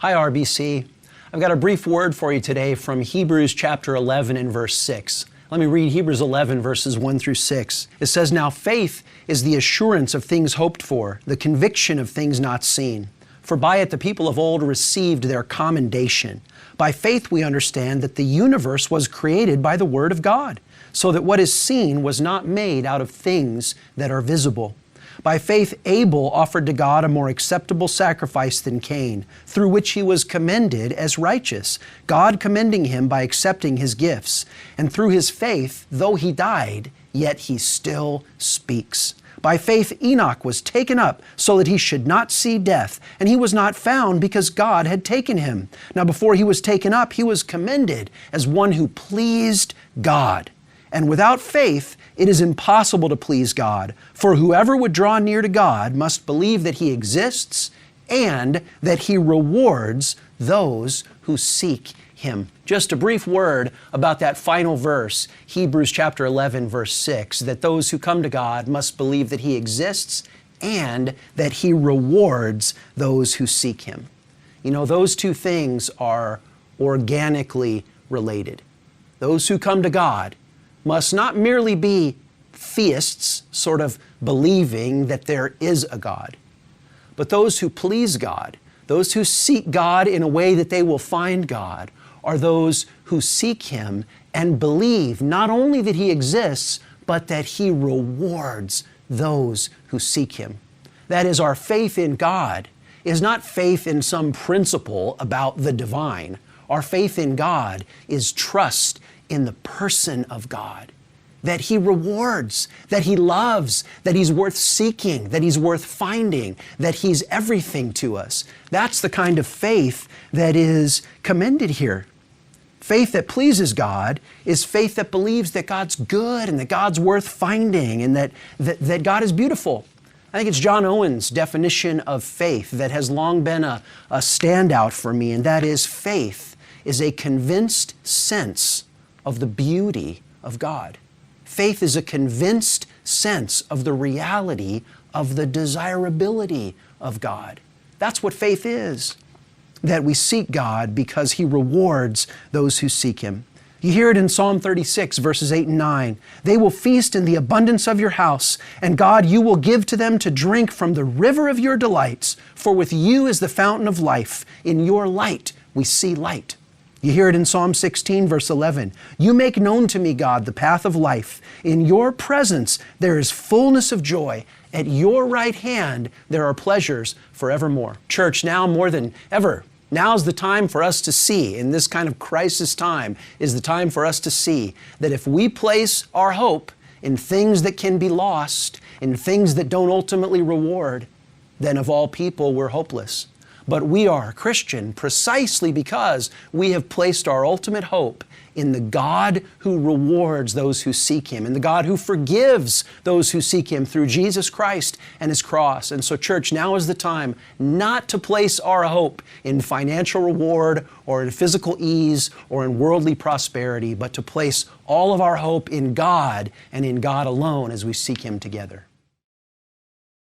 Hi, RBC. I've got a brief word for you today from Hebrews chapter 11 and verse 6. Let me read Hebrews 11 verses 1 through 6. It says, "Now faith is the assurance of things hoped for, the conviction of things not seen. For by it the people of old received their commendation. By faith we understand that the universe was created by the word of God, so that what is seen was not made out of things that are visible. By faith Abel offered to God a more acceptable sacrifice than Cain, through which he was commended as righteous, God commending him by accepting his gifts. And through his faith, though he died, yet he still speaks. By faith Enoch was taken up so that he should not see death, and he was not found because God had taken him. Now before he was taken up, he was commended as one who pleased God. And without faith, it is impossible to please God. For whoever would draw near to God must believe that He exists and that He rewards those who seek Him." Just a brief word about that final verse, Hebrews chapter 11, verse 6, that those who come to God must believe that He exists and that He rewards those who seek Him. You know, those two things are organically related. Those who come to God must not merely be theists, sort of believing that there is a God, but those who please God, those who seek God in a way that they will find God, are those who seek Him and believe not only that He exists, but that He rewards those who seek Him. That is, our faith in God is not faith in some principle about the divine. Our faith in God is trust in the person of God, that He rewards, that He loves, that He's worth seeking, that He's worth finding, that He's everything to us. That's the kind of faith that is commended here. Faith that pleases God is faith that believes that God's good and that God's worth finding and that God is beautiful. I think it's John Owen's definition of faith that has long been a standout for me, and that is faith is a convinced sense of the beauty of God. Faith is a convinced sense of the reality of the desirability of God. That's what faith is, that we seek God because He rewards those who seek Him. You hear it in Psalm 36, verses 8 and 9. "They will feast in the abundance of your house, and God, you will give to them to drink from the river of your delights, for with you is the fountain of life. In your light we see light." You hear it in Psalm 16, verse 11. "You make known to me, God, the path of life. In your presence there is fullness of joy. At your right hand there are pleasures forevermore." Church, now more than ever, now's the time for us to see, in this kind of crisis time, is the time for us to see that if we place our hope in things that can be lost, in things that don't ultimately reward, then of all people we're hopeless. But we are Christian precisely because we have placed our ultimate hope in the God who rewards those who seek Him, in the God who forgives those who seek Him through Jesus Christ and His cross. And so, church, now is the time not to place our hope in financial reward or in physical ease or in worldly prosperity, but to place all of our hope in God and in God alone as we seek Him together.